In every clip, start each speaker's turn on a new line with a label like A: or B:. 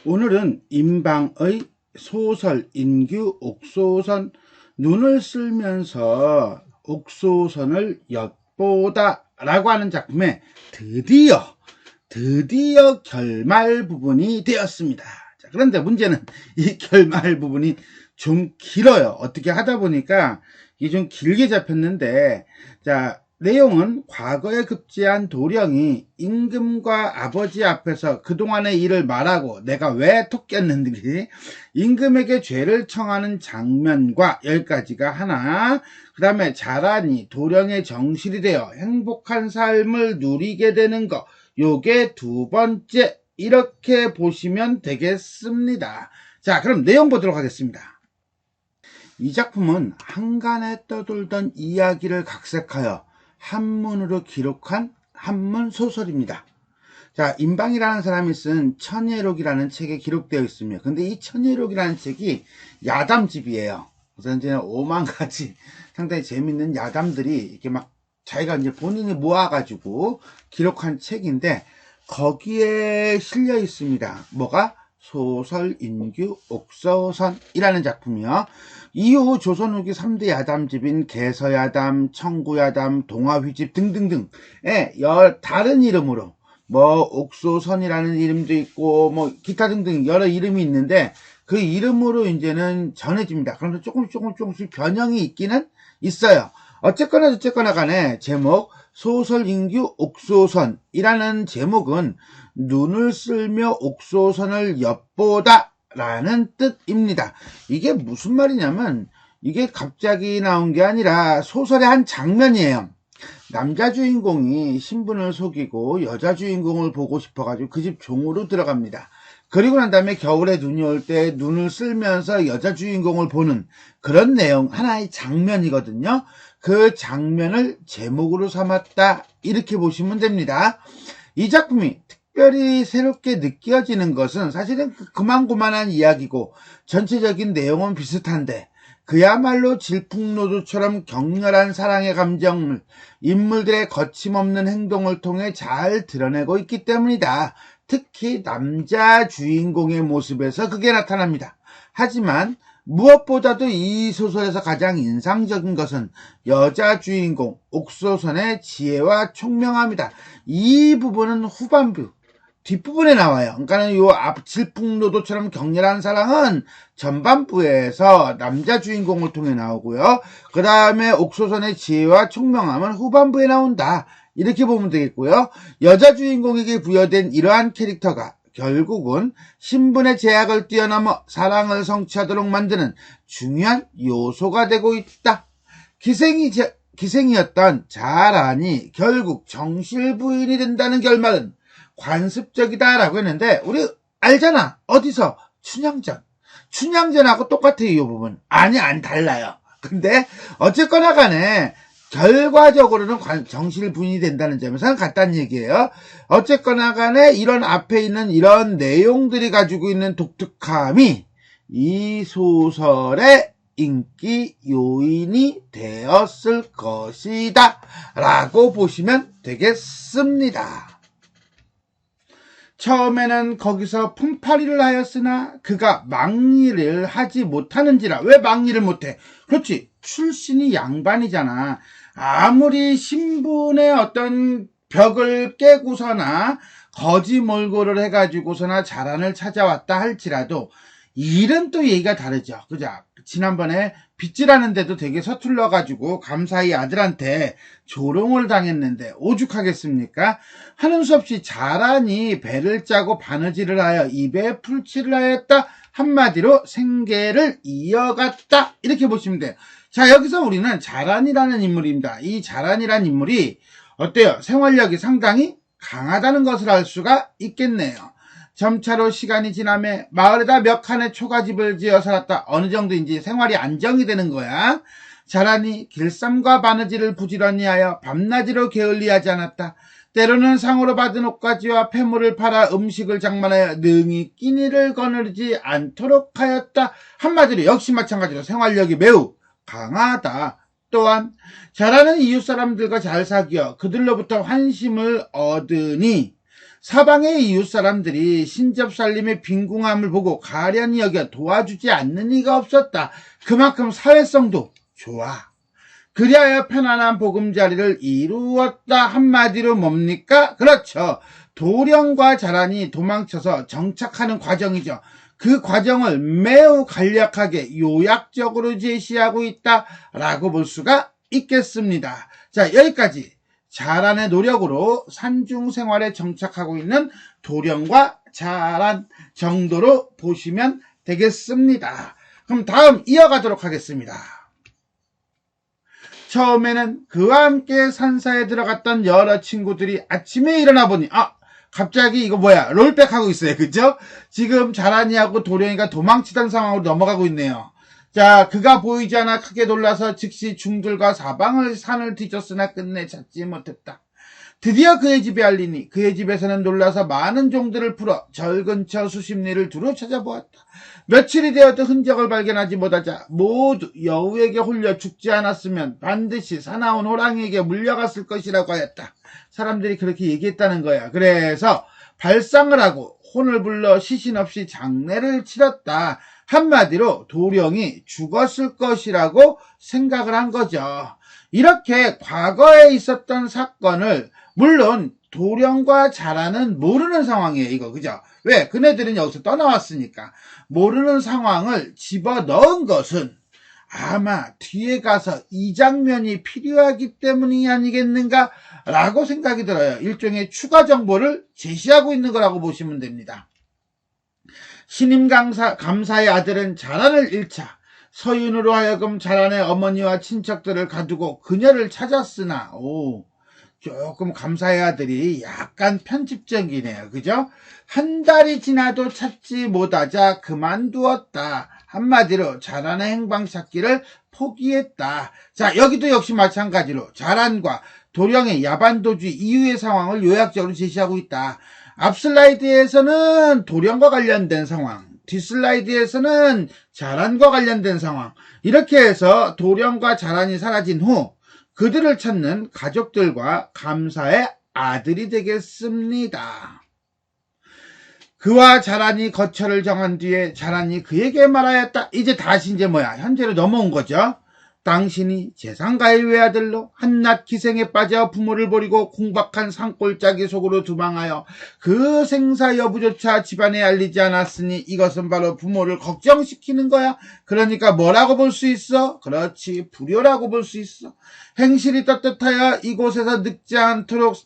A: 오늘은 임방의 소설 인규 옥소선 눈을 쓸면서 옥소선을 엿보다 라고 하는 작품에 드디어 결말 부분이 되었습니다. 자, 그런데 문제는 이 결말 부분이 좀 길어요. 어떻게 하다 보니까 이게 좀 길게 잡혔는데, 자, 내용은 과거에 급제한 도령이 임금과 아버지 앞에서 그동안의 일을 말하고 내가 왜 톡 꼈는지 임금에게 죄를 청하는 장면과 10가지가 하나, 그 다음에 자라니 도령의 정실이 되어 행복한 삶을 누리게 되는 거, 요게 2번째, 이렇게 보시면 되겠습니다. 자, 그럼 내용 보도록 하겠습니다. 이 작품은 한간에 떠돌던 이야기를 각색하여 한문으로 기록한 한문 소설입니다. 자, 임방이라는 사람이 쓴 천예록이라는 책에 기록되어 있습니다. 근데 이 천예록이라는 책이 야담집이에요. 그래서 이제 5만 가지 상당히 재밌는 야담들이 이렇게 막 자기가 이제 본인이 모아가지고 기록한 책인데, 거기에 실려 있습니다. 뭐가? 소설 인규 옥소선이라는 작품이요. 이후 조선 후기 3대 야담집인 개서야담, 청구야담, 동화휘집 등등등의 다른 이름으로 뭐 옥소선이라는 이름도 있고 뭐 기타 등등 여러 이름이 있는데, 그 이름으로 이제는 전해집니다. 그런데 조금씩 변형이 있기는 있어요. 어쨌거나 간에 제목 소설 인규 옥소선이라는 제목은 눈을 쓸며 옥소선을 엿보다 라는 뜻입니다. 이게 무슨 말이냐면, 이게 갑자기 나온 게 아니라 소설의 한 장면이에요. 남자 주인공이 신분을 속이고 여자 주인공을 보고 싶어가지고 그 집 종으로 들어갑니다. 그리고 난 다음에 겨울에 눈이 올 때 눈을 쓸면서 여자 주인공을 보는 그런 내용, 하나의 장면이거든요. 그 장면을 제목으로 삼았다, 이렇게 보시면 됩니다. 이 작품이 특별히 새롭게 느껴지는 것은 사실은 그만한 이야기고 전체적인 내용은 비슷한데, 그야말로 질풍노도처럼 격렬한 사랑의 감정을 인물들의 거침없는 행동을 통해 잘 드러내고 있기 때문이다. 특히 남자 주인공의 모습에서 그게 나타납니다. 하지만 무엇보다도 이 소설에서 가장 인상적인 것은 여자 주인공 옥소선의 지혜와 총명함이다. 이 부분은 후반부, 뒷부분에 나와요. 그러니까 요 앞 질풍노도처럼 격렬한 사랑은 전반부에서 남자 주인공을 통해 나오고요. 그 다음에 옥소선의 지혜와 총명함은 후반부에 나온다, 이렇게 보면 되겠고요. 여자 주인공에게 부여된 이러한 캐릭터가 결국은 신분의 제약을 뛰어넘어 사랑을 성취하도록 만드는 중요한 요소가 되고 있다. 기생이었던 자란이 결국 정실 부인이 된다는 결말은 관습적이다라고 했는데, 우리 알잖아. 어디서? 춘향전하고 똑같아요, 이 부분. 아니, 달라요. 근데 어쨌거나 간에 결과적으로는 정실 부인이 된다는 점에서는 같다는 얘기예요. 어쨌거나 간에 이런 앞에 있는 이런 내용들이 가지고 있는 독특함이 이 소설의 인기 요인이 되었을 것이다 라고 보시면 되겠습니다. 처음에는 거기서 품팔이를 하였으나 그가 망리를 하지 못하는지라. 왜 망리를 못해? 그렇지, 출신이 양반이잖아. 아무리 신분의 어떤 벽을 깨고서나 거짓몰골을 해가지고서나 자란을 찾아왔다 할지라도 일은 또 얘기가 다르죠. 그죠? 지난번에 빚질하는데도 되게 서툴러가지고 감사히 아들한테 조롱을 당했는데 오죽하겠습니까? 하는 수 없이 자란이 배를 짜고 바느질을 하여 입에 풀칠을 하였다. 한마디로 생계를 이어갔다, 이렇게 보시면 돼요. 자, 여기서 우리는 자란이라는 인물입니다. 이 자란이라는 인물이 어때요? 생활력이 상당히 강하다는 것을 알 수가 있겠네요. 점차로 시간이 지나며 마을에다 몇 칸의 초가집을 지어 살았다. 어느 정도 이제 생활이 안정이 되는 거야. 자란이 길쌈과 바느질을 부지런히 하여 밤낮으로 게을리하지 않았다. 때로는 상으로 받은 옷가지와 폐물을 팔아 음식을 장만하여 능히 끼니를 거느리지 않도록 하였다. 한마디로 역시 마찬가지로 생활력이 매우 강하다. 또한 자라는 이웃 사람들과 잘 사귀어 그들로부터 환심을 얻으니 사방의 이웃 사람들이 신접살림의 빈궁함을 보고 가련히 여겨 도와주지 않는 이가 없었다. 그만큼 사회성도 좋아. 그리하여 편안한 보금자리를 이루었다. 한마디로 뭡니까? 그렇죠. 도령과 자란이 도망쳐서 정착하는 과정이죠. 그 과정을 매우 간략하게 요약적으로 제시하고 있다라고 볼 수가 있겠습니다. 자, 여기까지 자란의 노력으로 산중 생활에 정착하고 있는 도령과 자란 정도로 보시면 되겠습니다. 그럼 다음 이어가도록 하겠습니다. 처음에는 그와 함께 산사에 들어갔던 여러 친구들이 아침에 일어나 보니 갑자기 이거 뭐야 롤백 하고 있어요. 그죠? 지금 자란이하고 도령이가 도망치던 상황으로 넘어가고 있네요. 자, 그가 보이지 않아 크게 놀라서 즉시 중들과 사방을 산을 뒤졌으나 끝내 찾지 못했다. 드디어 그의 집에 알리니 그의 집에서는 놀라서 많은 종들을 풀어 절 근처 수십 리를 두루 찾아보았다. 며칠이 되어도 흔적을 발견하지 못하자 모두 여우에게 홀려 죽지 않았으면 반드시 사나운 호랑이에게 물려갔을 것이라고 하였다. 사람들이 그렇게 얘기했다는 거야. 그래서 발상을 하고 혼을 불러 시신 없이 장례를 치렀다. 한마디로 도령이 죽었을 것이라고 생각을 한 거죠. 이렇게 과거에 있었던 사건을 물론 도령과 자란은 모르는 상황이에요. 이거 그죠? 왜? 그네들은 여기서 떠나왔으니까. 모르는 상황을 집어넣은 것은 아마 뒤에 가서 이 장면이 필요하기 때문이 아니겠는가 라고 생각이 들어요. 일종의 추가 정보를 제시하고 있는 거라고 보시면 됩니다. 신임 감사의 아들은 자란을 잃자 서윤으로 하여금 자란의 어머니와 친척들을 가두고 그녀를 찾았으나 조금 감사의 아들이 약간 편집적이네요. 그죠? 한 달이 지나도 찾지 못하자 그만두었다. 한마디로 자란의 행방 찾기를 포기했다. 자, 여기도 역시 마찬가지로 자란과 도령의 야반도주 이후의 상황을 요약적으로 제시하고 있다. 앞 슬라이드에서는 도령과 관련된 상황, 뒷 슬라이드에서는 자란과 관련된 상황, 이렇게 해서 도령과 자란이 사라진 후 그들을 찾는 가족들과 감사의 아들이 되겠습니다. 그와 자란이 거처를 정한 뒤에 자란이 그에게 말하였다. 이제 다시 현재로 넘어온 거죠. 당신이 재상가의 외아들로 한낱 기생에 빠져 부모를 버리고 궁박한 산골짜기 속으로 도망하여 그 생사 여부조차 집안에 알리지 않았으니 이것은 바로 부모를 걱정시키는 거야. 그러니까 뭐라고 볼 수 있어? 그렇지, 불효라고 볼 수 있어. 행실이 떳떳하여 이곳에서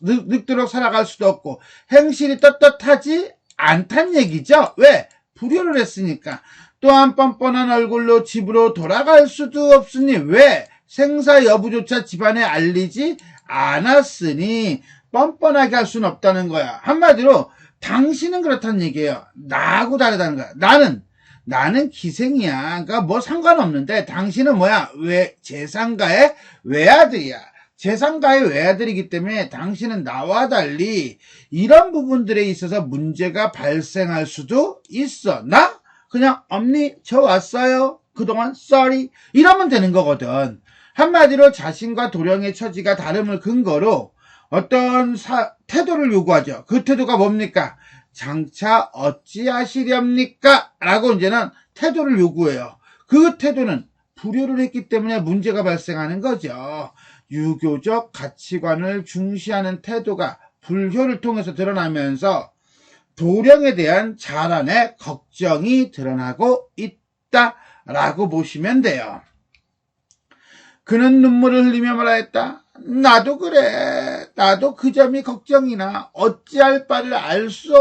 A: 늙도록 살아갈 수도 없고 행실이 떳떳하지 않단 얘기죠. 왜? 불효를 했으니까. 또한 뻔뻔한 얼굴로 집으로 돌아갈 수도 없으니 왜? 생사 여부조차 집안에 알리지 않았으니 뻔뻔하게 할 수는 없다는 거야. 한마디로 당신은 그렇다는 얘기예요. 나하고 다르다는 거야. 나는 기생이야. 그러니까 뭐 상관없는데 당신은 왜 재상가의 외아들이야. 재상가의 외아들이기 때문에 당신은 나와 달리 이런 부분들에 있어서 문제가 발생할 수도 있어. 나? 그냥 언니 저 왔어요. 그동안 sorry 이러면 되는 거거든. 한마디로 자신과 도령의 처지가 다름을 근거로 어떤 태도를 요구하죠. 그 태도가 뭡니까? 장차 어찌하시렵니까? 라고 이제는 태도를 요구해요. 그 태도는 불효를 했기 때문에 문제가 발생하는 거죠. 유교적 가치관을 중시하는 태도가 불효를 통해서 드러나면서 도령에 대한 자란의 걱정이 드러나고 있다라고 보시면 돼요. 그는 눈물을 흘리며 말하였다. 나도 그래. 나도 그 점이 걱정이나 어찌할 바를 알 수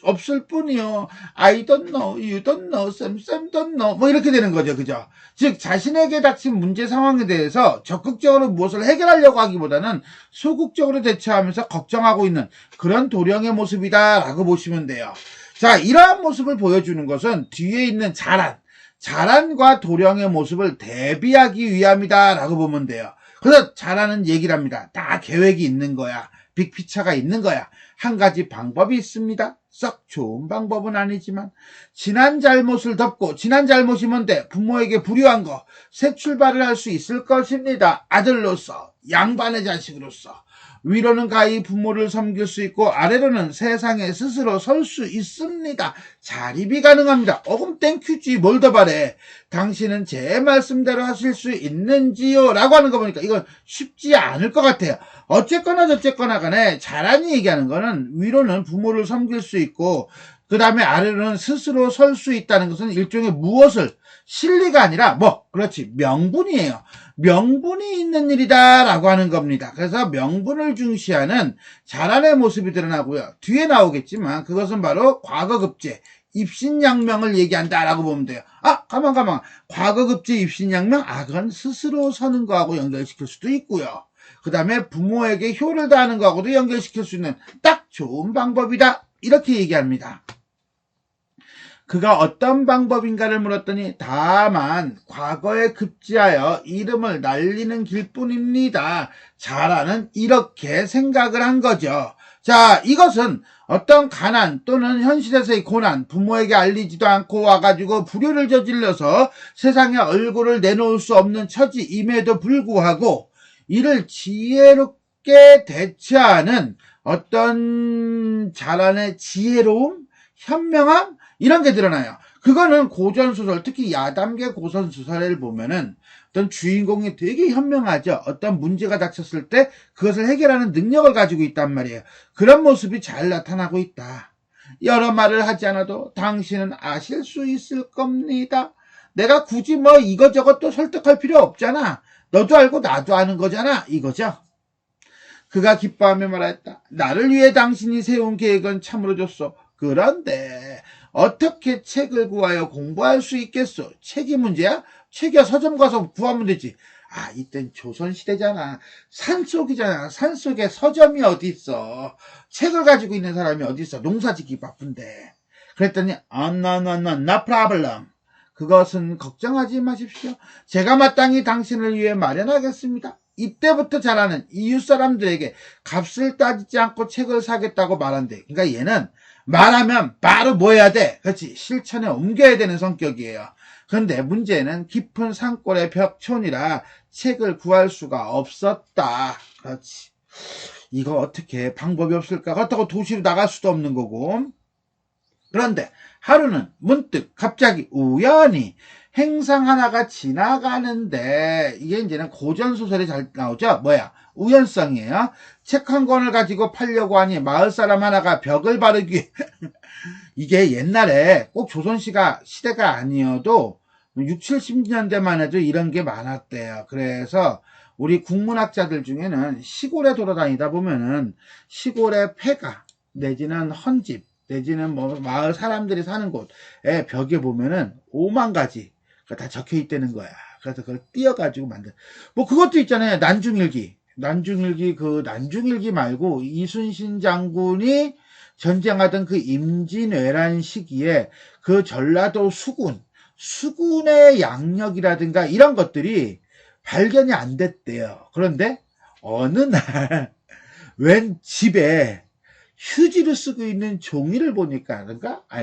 A: 없을 뿐이요. I don't know, you don't know, Sam don't know. 뭐 이렇게 되는 거죠. 그죠? 즉 자신에게 닥친 문제 상황에 대해서 적극적으로 무엇을 해결하려고 하기보다는 소극적으로 대처하면서 걱정하고 있는 그런 도령의 모습이다라고 보시면 돼요. 자, 이러한 모습을 보여주는 것은 뒤에 있는 자란과 도령의 모습을 대비하기 위함이다라고 보면 돼요. 그래서 자란은 얘기를 합니다. 다 계획이 있는 거야. 빅피처가 있는 거야. 한 가지 방법이 있습니다. 썩 좋은 방법은 아니지만 지난 잘못을 덮고, 지난 잘못이 뭔데? 부모에게 불효한 거 새 출발을 할 수 있을 것입니다. 아들로서, 양반의 자식으로서 위로는 가히 부모를 섬길 수 있고 아래로는 세상에 스스로 설 수 있습니다. 자립이 가능합니다. 그럼 땡큐지 뭘 더 바래. 당신은 제 말씀대로 하실 수 있는지요? 라고 하는 거 보니까 이건 쉽지 않을 것 같아요. 어쨌거나 저쨌거나 간에 자란이 얘기하는 거는 위로는 부모를 섬길 수 있고 그 다음에 아래로는 스스로 설 수 있다는 것은 일종의 무엇을 실리가 아니라 그렇지 명분이에요. 명분이 있는 일이다 라고 하는 겁니다. 그래서 명분을 중시하는 자란의 모습이 드러나고요. 뒤에 나오겠지만 그것은 바로 과거급제 입신양명을 얘기한다라고 보면 돼요. 가만 과거급제 입신양명 그건 스스로 서는 거하고 연결시킬 수도 있고요. 그 다음에 부모에게 효를 다하는 거하고도 연결시킬 수 있는 딱 좋은 방법이다 이렇게 얘기합니다. 그가 어떤 방법인가를 물었더니 다만 과거에 급제하여 이름을 날리는 길뿐입니다. 자라는 이렇게 생각을 한 거죠. 자, 이것은 어떤 가난 또는 현실에서의 고난, 부모에게 알리지도 않고 와가지고 불효를 저질러서 세상에 얼굴을 내놓을 수 없는 처지임에도 불구하고 이를 지혜롭게 대처하는 어떤 자란의 지혜로움, 현명함 이런 게 드러나요. 그거는 고전소설, 특히 야담계 고전소설을 보면은 어떤 주인공이 되게 현명하죠. 어떤 문제가 닥쳤을 때 그것을 해결하는 능력을 가지고 있단 말이에요. 그런 모습이 잘 나타나고 있다. 여러 말을 하지 않아도 당신은 아실 수 있을 겁니다. 내가 굳이 이것저것 또 설득할 필요 없잖아. 너도 알고 나도 아는 거잖아. 이거죠. 그가 기뻐하며 말했다. 나를 위해 당신이 세운 계획은 참으로 좋소. 그런데 어떻게 책을 구하여 공부할 수 있겠소? 책이 문제야? 책이야 서점 가서 구하면 되지. 이땐 조선시대잖아. 산속이잖아. 산속에 서점이 어디 있어. 책을 가지고 있는 사람이 어디 있어. 농사짓기 바쁜데. 그랬더니 no problem. 그것은 걱정하지 마십시오. 제가 마땅히 당신을 위해 마련하겠습니다. 이때부터 자라는 이웃 사람들에게 값을 따지지 않고 책을 사겠다고 말한대. 그러니까 얘는 말하면 바로 뭐 해야 돼? 그렇지. 실천에 옮겨야 되는 성격이에요. 그런데 문제는 깊은 산골의 벽촌이라 책을 구할 수가 없었다. 그렇지. 이거 어떻게 방법이 없을까? 그렇다고 도시로 나갈 수도 없는 거고. 그런데 하루는 문득 갑자기 우연히 행상 하나가 지나가는데 이게 이제는 고전소설에 잘 나오죠. 우연성이에요. 책 한 권을 가지고 팔려고 하니 마을 사람 하나가 벽을 바르기 이게 옛날에 꼭 시대가 아니어도 6, 70년대만 해도 이런 게 많았대요. 그래서 우리 국문학자들 중에는 시골에 돌아다니다 보면은 시골의 폐가 내지는 헌집 내지는 마을 사람들이 사는 곳에 벽에 보면은 5만 가지 다 적혀 있다는 거야. 그래서 그걸 띄어가지고 만든. 그것도 있잖아요. 난중일기 말고 이순신 장군이 전쟁하던 그 임진왜란 시기에 그 전라도 수군의 양력이라든가 이런 것들이 발견이 안 됐대요. 그런데 어느 날 웬 집에 휴지를 쓰고 있는 종이를 보니까,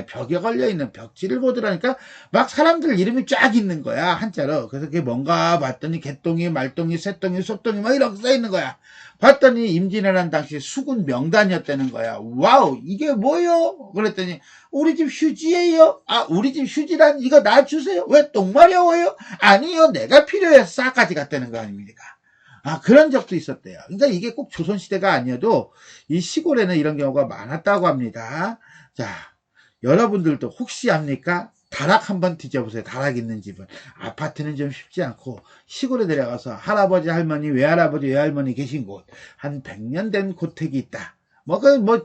A: 벽에 걸려있는 벽지를 보더라니까, 막 사람들 이름이 쫙 있는 거야, 한자로. 그래서 그게 뭔가 봤더니, 개똥이, 말똥이, 새똥이, 소똥이, 이렇게 써있는 거야. 봤더니, 임진왜란 당시 수군 명단이었다는 거야. 와우, 이게 뭐요? 그랬더니, 우리 집 휴지예요? 우리 집 휴지란 이거 나 주세요. 왜 똥 마려워요? 아니요, 내가 필요해서 싹까지 갔다는 거 아닙니까? 그런 적도 있었대요. 그러니까 이게 꼭 조선시대가 아니어도 이 시골에는 이런 경우가 많았다고 합니다. 자, 여러분들도 혹시 압니까? 다락 한번 뒤져보세요. 다락 있는 집은. 아파트는 좀 쉽지 않고 시골에 내려가서 할아버지, 할머니, 외할아버지, 외할머니 계신 곳, 한 100년 된 고택이 있다.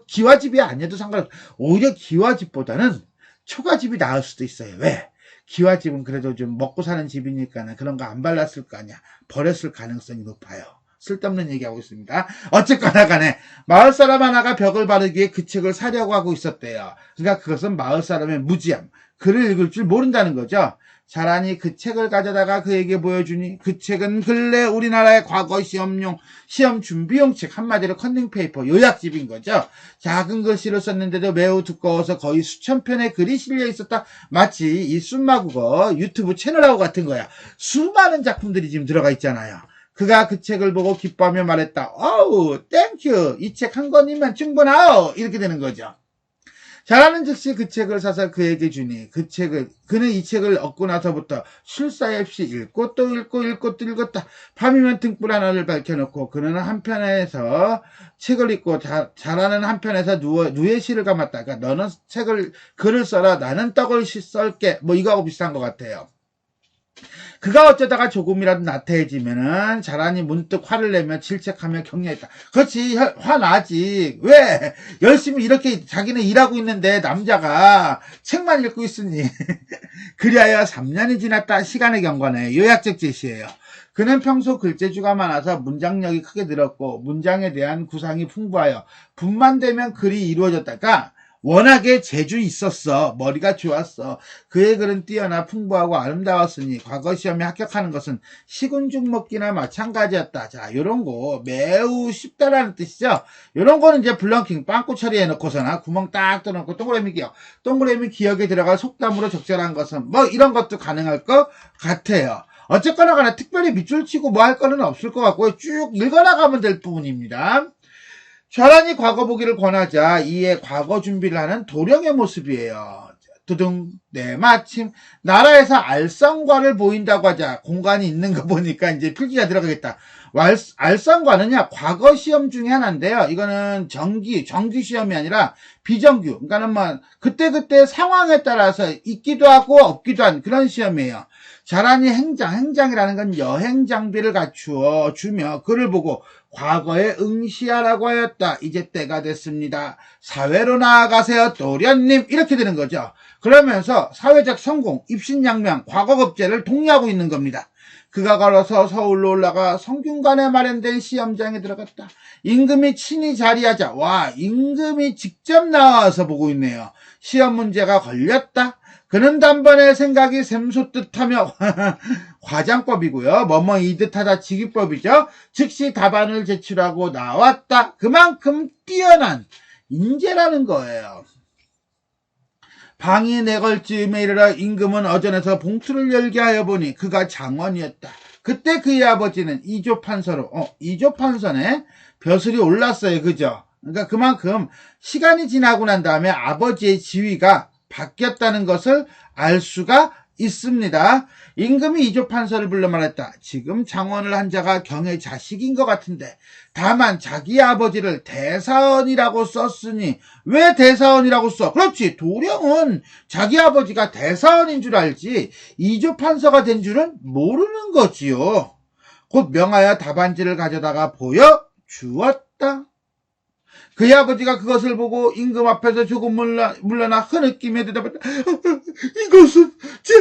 A: 기와집이 아니어도 상관없어. 오히려 기와집보다는 초가집이 나을 수도 있어요. 왜? 기와집은 그래도 좀 먹고 사는 집이니까 그런 거 안 발랐을 거 아니야. 버렸을 가능성이 높아요. 쓸데없는 얘기하고 있습니다. 어쨌거나 간에 마을 사람 하나가 벽을 바르기에 그 책을 사려고 하고 있었대요. 그러니까 그것은 마을 사람의 무지함, 글을 읽을 줄 모른다는 거죠. 자란이 그 책을 가져다가 그에게 보여주니 그 책은 근래 우리나라의 과거 시험 준비용 책, 한마디로 컨닝페이퍼, 요약집인 거죠. 작은 글씨로 썼는데도 매우 두꺼워서 거의 수천 편의 글이 실려 있었다. 마치 이 순마국어 유튜브 채널하고 같은 거야. 수많은 작품들이 지금 들어가 있잖아요. 그가 그 책을 보고 기뻐하며 말했다. 어우, 땡큐. 이 책 한 권이면 충분하오. 이렇게 되는 거죠. 자라는 즉시 그 책을 사서 그에게 주니 그는 이 책을 얻고 나서부터 쉴 사이 없이 읽고 또 읽고 또 읽었다. 밤이면 등불 하나를 밝혀놓고 그는 한편에서 책을 읽고 자라는 한편에서 누에 실을 감았다. 그러니까 너는 글을 써라. 나는 떡을 썰게. 뭐 이거하고 비슷한 것 같아요. 그가 어쩌다가 조금이라도 나태해지면은 자라니 문득 화를 내며 질책하며 격려했다. 그렇지, 화나지. 왜? 열심히 이렇게 자기는 일하고 있는데 남자가 책만 읽고 있으니. 그리하여 3년이 지났다. 시간의 경과네. 요약적 제시예요. 그는 평소 글재주가 많아서 문장력이 크게 늘었고 문장에 대한 구상이 풍부하여 분만 되면 글이 이루어졌다. 그러니까 워낙에 재주 있었어. 머리가 좋았어. 그의 글은 뛰어나 풍부하고 아름다웠으니 과거 시험에 합격하는 것은 시군죽 먹기나 마찬가지였다. 자, 요런 거 매우 쉽다라는 뜻이죠. 요런 거는 이제 블렁킹 빵꾸 처리해놓고서나 구멍 딱 뚫어놓고 동그라미 기억에 들어가 속담으로 적절한 것은 뭐 이런 것도 가능할 것 같아요. 어쨌거나 간에 특별히 밑줄 치고 뭐 할 거는 없을 것 같고요. 쭉 읽어나가면 될 부분입니다. 자라니 과거 보기를 권하자 이에 과거 준비를 하는 도령의 모습이에요. 두둥, 네, 마침 나라에서 알선과를 보인다고 하자 공간이 있는 거 보니까 이제 필기가 들어가겠다. 알선과는요 과거 시험 중에 하나인데요. 이거는 정기 시험이 아니라 비정규. 그러니까는 뭐 그때 상황에 따라서 있기도 하고 없기도 한 그런 시험이에요. 자라니 행장이라는 건 여행 장비를 갖추어 주며 그를 보고 과거에 응시하라고 하였다. 이제 때가 됐습니다. 사회로 나아가세요, 도련님. 이렇게 되는 거죠. 그러면서 사회적 성공, 입신양명, 과거급제를 독려하고 있는 겁니다. 그가 걸어서 서울로 올라가 성균관에 마련된 시험장에 들어갔다. 임금이 친히 자리하자. 와, 임금이 직접 나와서 보고 있네요. 시험 문제가 걸렸다. 그는 단번에 생각이 샘솟듯하며 과장법이고요. 뭐뭐 이듯하다 직위법이죠. 즉시 답안을 제출하고 나왔다. 그만큼 뛰어난 인재라는 거예요. 방이 내걸 즈음에 이르러 임금은 어전에서 봉투를 열게 하여 보니 그가 장원이었다. 그때 그의 아버지는 이조판서네 벼슬이 올랐어요. 그죠? 그러니까 그만큼 시간이 지나고 난 다음에 아버지의 지위가 바뀌었다는 것을 알 수가 있습니다. 임금이 이조판서를 불러 말했다. 지금 장원을 한 자가 경의 자식인 것 같은데 다만 자기 아버지를 대사원이라고 썼으니 왜 대사원이라고 써? 그렇지, 도령은 자기 아버지가 대사원인 줄 알지 이조판서가 된 줄은 모르는 거지요. 곧 명하여 답안지를 가져다가 보여주었다. 그의 아버지가 그것을 보고 임금 앞에서 조금 물러나 흐느끼며 대답했다. 이것은 제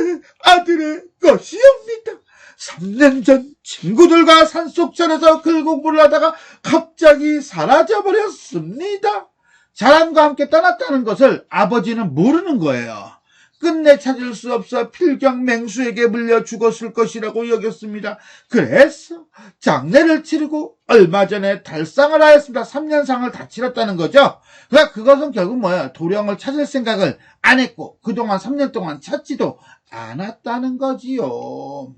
A: 아들의 것이옵니다. 3년 전 친구들과 산속전에서 글 공부를 하다가 갑자기 사라져버렸습니다. 자랑과 함께 떠났다는 것을 아버지는 모르는 거예요. 끝내 찾을 수 없어 필경맹수에게 물려 죽었을 것이라고 여겼습니다. 그래서 장례를 치르고 얼마 전에 달상을 하였습니다. 3년상을 다 치렀다는 거죠. 그러니까 그것은 결국 뭐예요? 도령을 찾을 생각을 안 했고 그동안 3년 동안 찾지도 않았다는 거지요.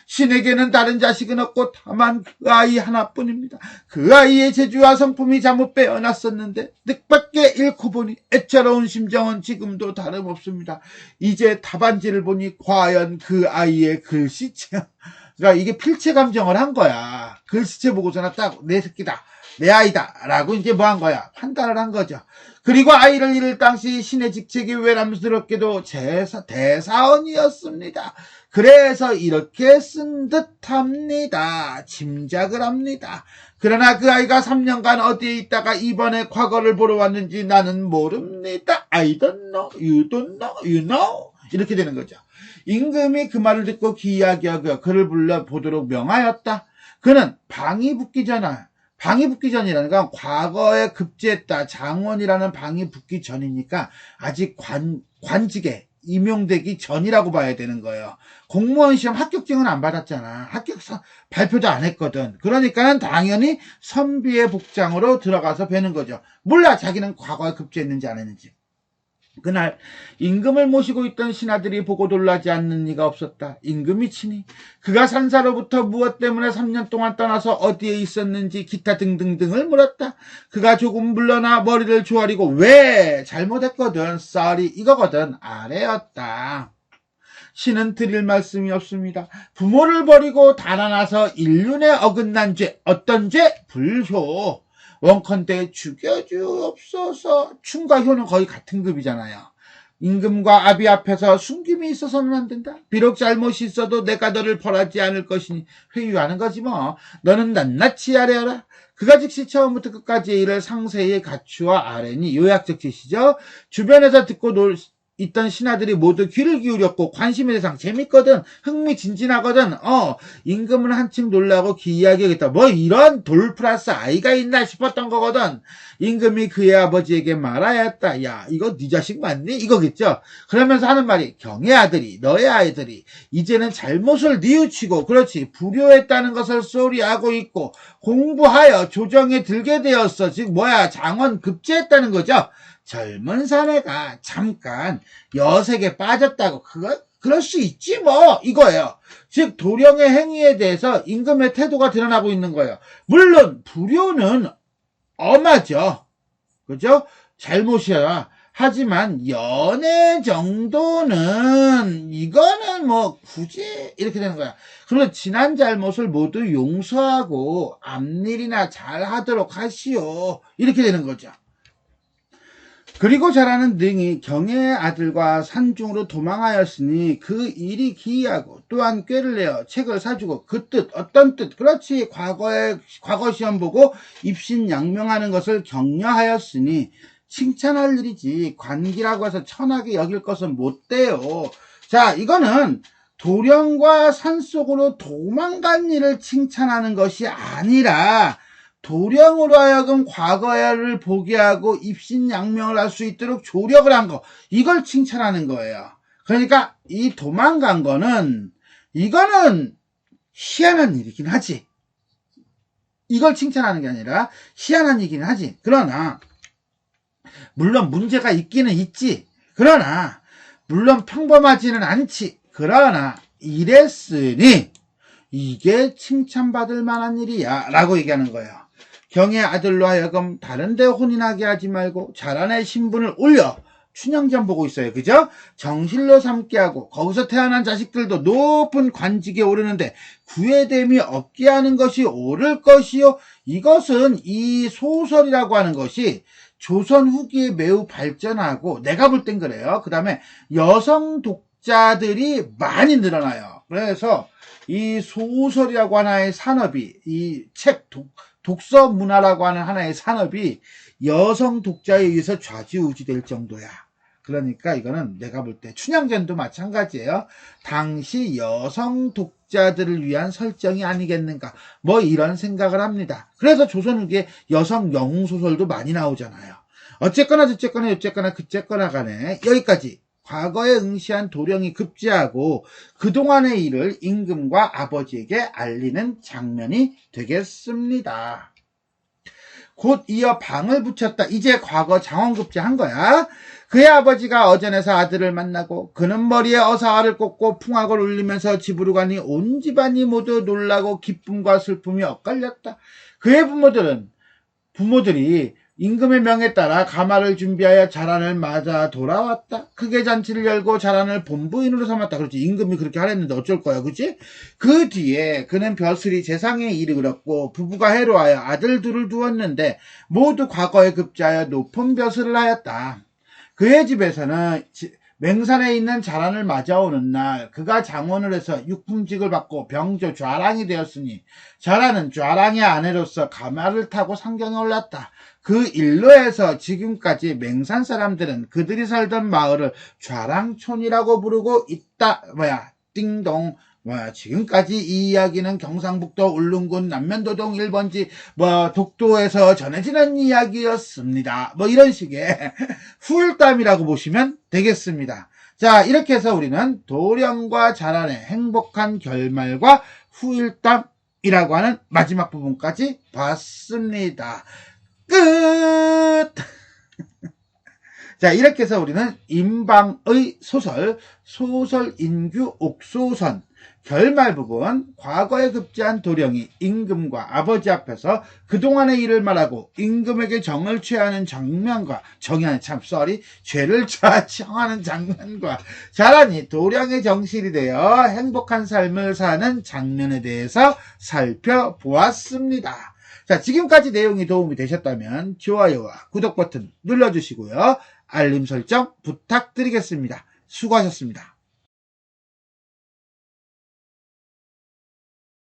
A: 신에게는 다른 자식은 없고 다만 그 아이 하나뿐입니다. 그 아이의 재주와 성품이 잘못 빼어났었는데 뜻밖의 잃고 보니 애처로운 심정은 지금도 다름없습니다. 이제 답안지를 보니 과연 그 아이의 글씨체, 그러니까 이게 필체 감정을 한 거야. 글씨체 보고서는 딱 내 새끼다, 내 아이다 라고 이제 뭐 한 거야, 판단을 한 거죠. 그리고 아이를 잃을 당시 신의 직책이 외람스럽게도 대사원이었습니다. 그래서 이렇게 쓴 듯합니다. 짐작을 합니다. 그러나 그 아이가 3년간 어디에 있다가 이번에 과거를 보러 왔는지 나는 모릅니다. I don't know, you don't know, you know. 이렇게 되는 거죠. 임금이 그 말을 듣고 기이하게 그를 불러보도록 명하였다. 그는 방이 붙기 전이라는 건 과거에 급제했다. 장원이라는 방이 붙기 전이니까 아직 관직에 임용되기 전이라고 봐야 되는 거예요. 공무원 시험 합격증은 안 받았잖아. 합격서 발표도 안 했거든. 그러니까는 당연히 선비의 복장으로 들어가서 뵈는 거죠. 몰라 자기는 과거에 급제했는지 안 했는지. 그날 임금을 모시고 있던 신하들이 보고 놀라지 않는 이가 없었다. 임금이 치니 그가 산사로부터 무엇 때문에 3년 동안 떠나서 어디에 있었는지 기타 등등등을 물었다. 그가 조금 물러나 머리를 조아리고 왜 잘못했거든 썰이 이거거든 아래였다. 신은 드릴 말씀이 없습니다. 부모를 버리고 달아나서 인륜에 어긋난 죄 어떤 죄? 불효. 원컨대 죽여주옵소서. 춘과 효는 거의 같은 급이잖아요. 임금과 아비 앞에서 숨김이 있어서는 안 된다. 비록 잘못이 있어도 내가 너를 벌하지 않을 것이니 회유하는 거지 뭐. 너는 낱낱이 아뢰어라. 그가 즉시 처음부터 끝까지의 일을 상세히 갖추어 아뢰니 요약적 지시죠. 주변에서 듣고 있던 신하들이 모두 귀를 기울였고 관심의 대상 재밌거든 흥미진진하거든 임금은 한층 놀라고 기이하게 뭐 이런 돌 플러스 아이가 있나 싶었던 거거든. 임금이 그의 아버지에게 말하였다. 야 이거 네 자식 맞니? 이거겠죠. 그러면서 하는 말이 경의 아들이 너의 아이들이 이제는 잘못을 뉘우치고 그렇지 불효했다는 것을 소리하고 있고 공부하여 조정에 들게 되었어. 즉 뭐야 장원 급제했다는 거죠. 젊은 사내가 잠깐 여색에 빠졌다고 그럴 수 있지 뭐 이거예요. 즉 도령의 행위에 대해서 임금의 태도가 드러나고 있는 거예요. 물론 불효는 엄하죠. 그죠? 잘못이야. 하지만 연애 정도는 이거는 뭐 굳이 이렇게 되는 거야. 그러면 지난 잘못을 모두 용서하고 앞일이나 잘하도록 하시오. 이렇게 되는 거죠. 그리고 자라는 능히 경의 아들과 산중으로 도망하였으니 그 일이 기이하고 또한 꾀를 내어 책을 사주고 그 뜻 어떤 뜻 그렇지 과거 시험 보고 입신양명하는 것을 격려하였으니 칭찬할 일이지 관기라고 해서 천하게 여길 것은 못 돼요. 자 이거는 도령과 산속으로 도망간 일을 칭찬하는 것이 아니라 도령으로 하여금 과거를 보게 하고 입신양명을 할 수 있도록 조력을 한 거 이걸 칭찬하는 거예요. 그러니까 이 도망간 거는 이거는 희한한 일이긴 하지. 이걸 칭찬하는 게 아니라 희한한 일이긴 하지. 그러나 물론 문제가 있기는 있지. 그러나 물론 평범하지는 않지. 그러나 이랬으니 이게 칭찬받을 만한 일이야 라고 얘기하는 거예요. 경의 아들로 하여금 다른 데 혼인하게 하지 말고 자라의 신분을 올려 춘향전 보고 있어요. 그죠? 정실로 삼게 하고 거기서 태어난 자식들도 높은 관직에 오르는데 구애됨이 없게 하는 것이 옳을 것이요. 이것은 이 소설이라고 하는 것이 조선 후기에 매우 발전하고 내가 볼 땐 그래요. 그 다음에 여성 독자들이 많이 늘어나요. 그래서 이 소설이라고 하나의 산업이 이 책 독서 문화라고 하는 하나의 산업이 여성 독자에 의해서 좌지우지될 정도야. 그러니까 이거는 내가 볼 때 춘향전도 마찬가지예요. 당시 여성 독자들을 위한 설정이 아니겠는가 뭐 이런 생각을 합니다. 그래서 조선 후기에 여성 영웅소설도 많이 나오잖아요. 어쨌거나 그쨌거나 간에 여기까지 과거에 응시한 도령이 급제하고 그동안의 일을 임금과 아버지에게 알리는 장면이 되겠습니다. 곧 이어 방을 붙였다. 이제 과거 장원급제한 거야. 그의 아버지가 어전에서 아들을 만나고 그는 머리에 어사활을 꽂고 풍악을 울리면서 집으로 가니 온 집안이 모두 놀라고 기쁨과 슬픔이 엇갈렸다. 그의 부모들이 임금의 명에 따라 가마를 준비하여 자란을 맞아 돌아왔다. 크게 잔치를 열고 자란을 본부인으로 삼았다. 그렇지. 임금이 그렇게 하랬는데 어쩔 거야. 그치? 그 뒤에 그는 벼슬이 재상에 이르렀고 부부가 해로하여 아들 둘을 두었는데 모두 과거에 급제하여 높은 벼슬을 하였다. 그의 집에서는 맹산에 있는 자란을 맞아오는 날 그가 장원을 해서 육품직을 받고 병조 좌랑이 되었으니 자란은 좌랑의 아내로서 가마를 타고 상경에 올랐다. 그 일로 해서 지금까지 맹산 사람들은 그들이 살던 마을을 좌랑촌이라고 부르고 있다. 띵동. 지금까지 이 이야기는 경상북도 울릉군 남면도동 1번지 독도에서 전해지는 이야기였습니다. 이런 식의 후일담이라고 보시면 되겠습니다. 자, 이렇게 해서 우리는 도령과 자란의 행복한 결말과 후일담이라고 하는 마지막 부분까지 봤습니다. 끝! 자, 이렇게 해서 우리는 임방의 소설 인규 옥소선, 결말 부분, 과거에 급제한 도령이 임금과 아버지 앞에서 그동안의 일을 말하고 임금에게 정을 취하는 장면과, 죄를 청하는 장면과, 자라니 도령의 정실이 되어 행복한 삶을 사는 장면에 대해서 살펴보았습니다. 자, 지금까지 내용이 도움이 되셨다면 좋아요와 구독 버튼 눌러주시고요. 알림 설정 부탁드리겠습니다. 수고하셨습니다.